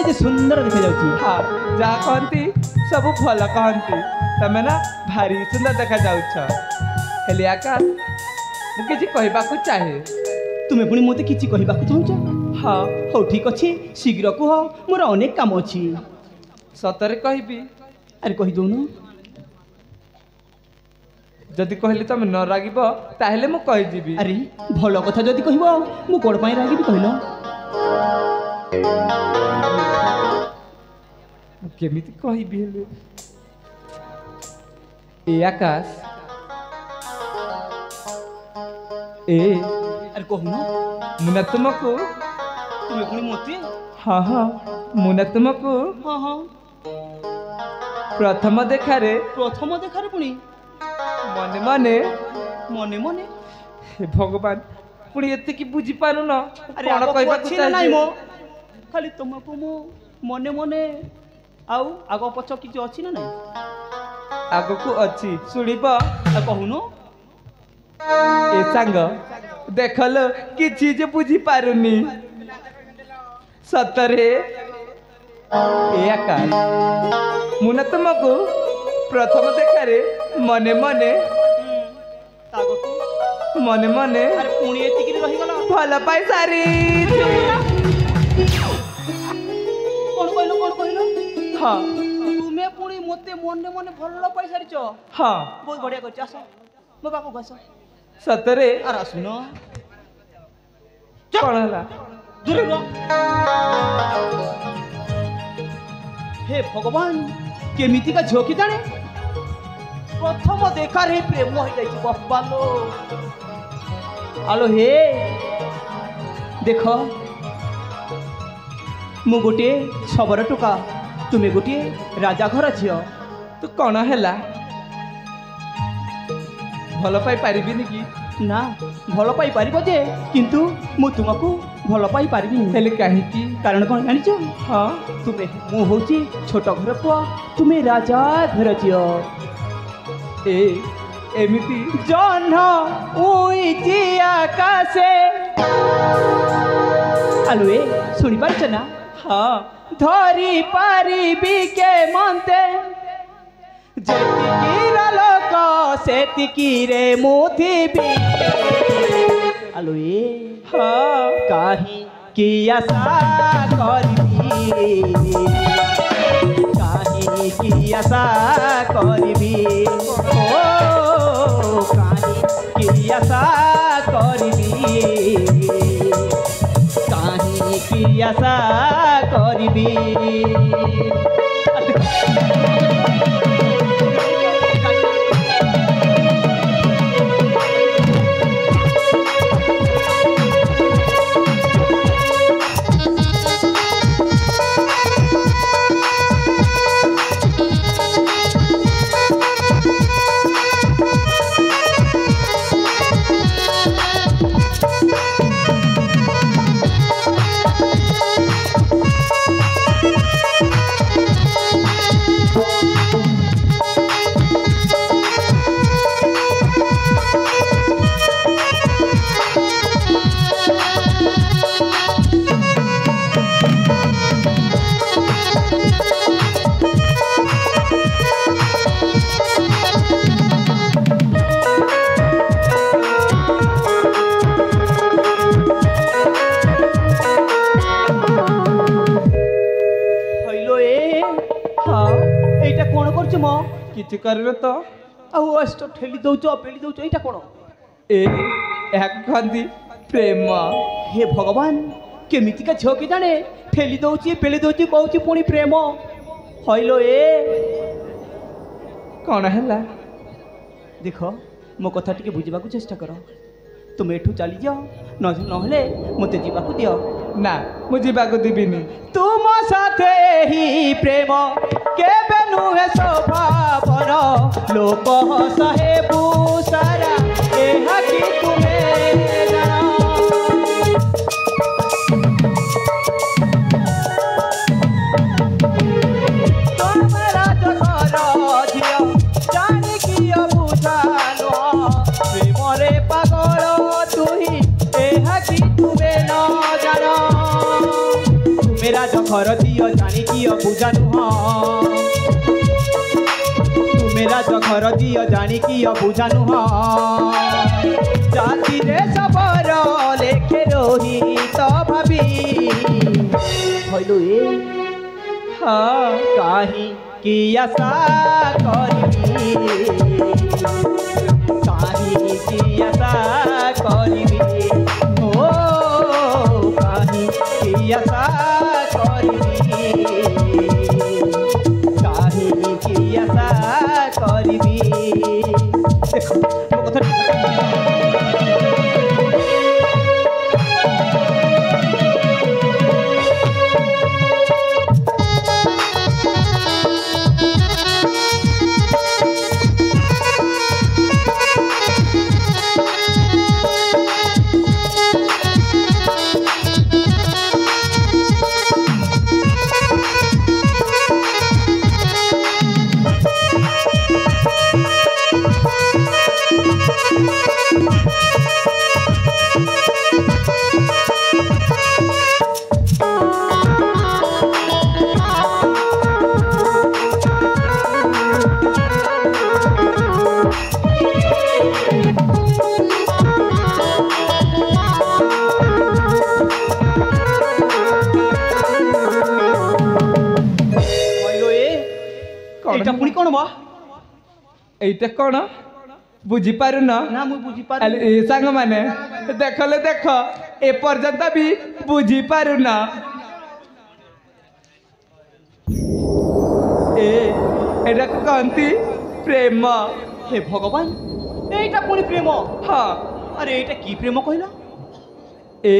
जे सुंदर देखा जाउची। हाँ जहाँ कहती सब भल कहती तमें ना भारी सुंदर देखा जाउछ हेले आकाश मु किछि कहबाकू चाहे तुम्हें पुणी मते किछि कहबाकू चाहुछ? हाँ हो ठीक अछि शीघ्र कुह मोर अनेक काम अछि। सतरे कहबी अरे कहि दउनु। जदि कहली तमे न रागिब ताहेले मु कहि जीबी। अरे भल कथा जदि कहबो मु कोड पई रागिबी कहलो। केमिति कहबी हेले ए आकाश ए अरे कहनु मुना तुमको तुम्हें पुणी मते। हाँ हाँ मुना तुमको हाँ हाँ प्रथम देखारे प्रथम देखारे पुणी मने मने मने मने हे भगवान पुणी एते की बुझी पारु न। अरे कोन कहबाकू छी ना नाही मो खाली तुमको मो मने मने आउ आगो पछ किछि अछि ना नाही? आगो को अछि सुनिब आ कहूनो। ए सांग देखल कि चीज बुझी पारुनी सतरे ए आकाश मुना तुमको प्रथम देखारे मने मने मने मने अरे पुणी एतिकी रही गला भल पाई सारी कोन कहलो हाँ तुमे पुणी मते मने मने भल पाई सारिछ। हाँ बहुत बढ़िया करछ आसो मो बापू गस सतरे अरे सुनो कौन हला दूर रह। हे भगवान केमिति का झोकी जाने प्रथम देखा रे प्रेम हो जाई बापा लो। आलो हे देख मु गोटे छबर टोका तुमे गोटे राजा घर झियो तू कौन हला भल पाई पारिबिनी कि ना भल पाई पारिबो जे किंतु मु तुमको भल पाई पारिबी हेले काहेकि कारण कोन जानिछ? हाँ तुमे मु होची छोट घर पुआ तुमे राजा घर झियो। ए एमिति जह्न उइची आकाशे आलो ए सुनी पारछ ना? हाँ धरी पारिबी के मनते जेतिकी लोक सेतिकी रे मुथिबी। आलो ए हाँ काहे की आशा करबी काहे की आशा करबी ओ काहे की आशा करबी काहे की आशा करबी। किछि करबे तो आउ अष्ट ठेली दउछ पेली दउछ एटा कोन ए एक खंदी प्रेम। हे भगवान केमितिका झोकी जाने ठेली दउची पेली दउची कहउची पुणी प्रेम हइलो ए कौन हला देख मो कथा टिके बुझिबाकू चेष्टा कर तुम एठू चली जाओ नहले मते जीवाकू दियो ना मु जीवाकू दिबिनी तुम साथे ही प्रेम केबे नुहे स्वभावर लोक सहे बुसारा एहा कि तुमे जानो तुम्हारा जगर झियो जानी कि बुझानो प्रेम रे पागल तुही एहा कि तुमे न जानो मेरा जगर घर दियो जानी कि पूजा नुह तुमे राज घर दियो जानी कि पूजा नुह जाति रे सबर लेखे रोही तो भाभी भइलु ए हाँ काहे कि आशा करबी काहे कि आशा करबी ओ काहे कि आशा करबी काहे कि आशा करबी देखो मो कथा पुणी कौन बा এইটা কোন বুঝি পারু না ना मु बुझी पार ए सांग माने देखले देख ए पर्यंत भी बुझी पारु ना ए एटा कहती प्रेम हे भगवान एटा पुणी प्रेम हाँ अरे एटा की प्रेम कहला ए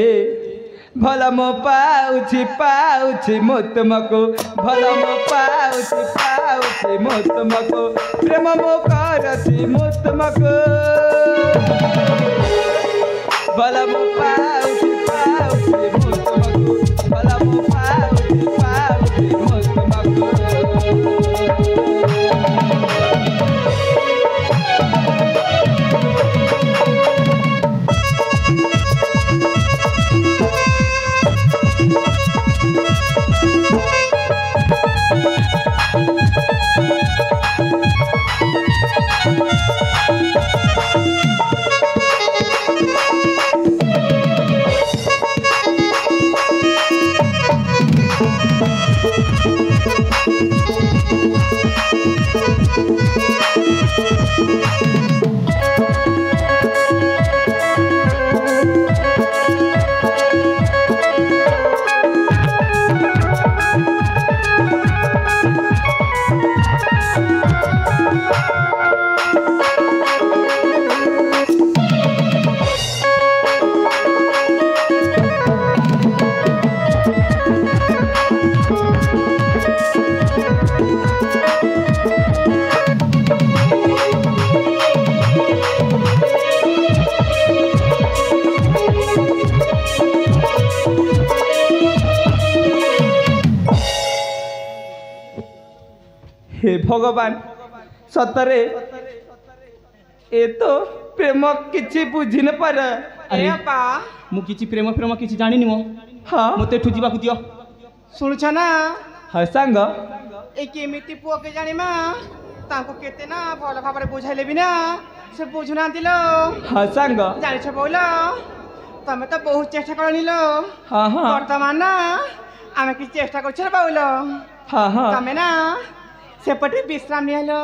भल मो पाउछि मो तुमको भल मो पाउछि मो तुमको प्रेम मो करछि मो तुमको भल मो पाउछि मो तुमको भल मो पाउछि मो तुमको हे भगवान सतरे ए तो प्रेम किछि बुझी न पार अरे अपा मु किछि प्रेम प्रेम किछि जानिनि मो हाँ मते ठु जिबाकु दियो शुणुछ ना हाँ सांग ए केमिति पुओ के जानी मा तांको केते ना भल भाबरे बुझाइले बिना से बुझुना दिलो हाँ सांग जानिछ बोलो तमे तो बहुत चेष्टा करनी लो हाँ हाँ वर्तमान ना आमे कि चेष्टा करछ रे बाउलो हाँ हाँ तमे ना सेपटे विश्राम निलो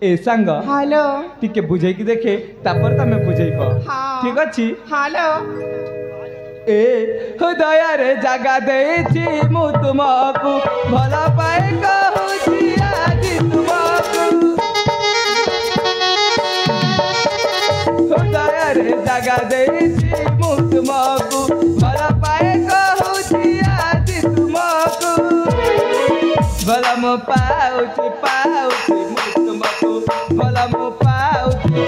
ए सांग हेलो टिके बुझे की देखे तापर तमे बुझेइब हाँ ठीक अछि हेलो ए हृदय रे जगा देछि मु तुमको भला पाए कहूछि आज तुमको हृदय रे जगा देछि मु तुमको भला पाए कहूछि आज तुमको भला मो पाउछि मु तुमको भला मो पाउछि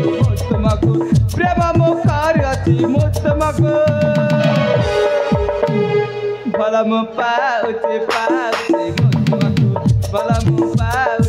मु तुमको प्रेम मो करछि मु तुमको भला मो पाउछि मु तुमको भला मो पाउछि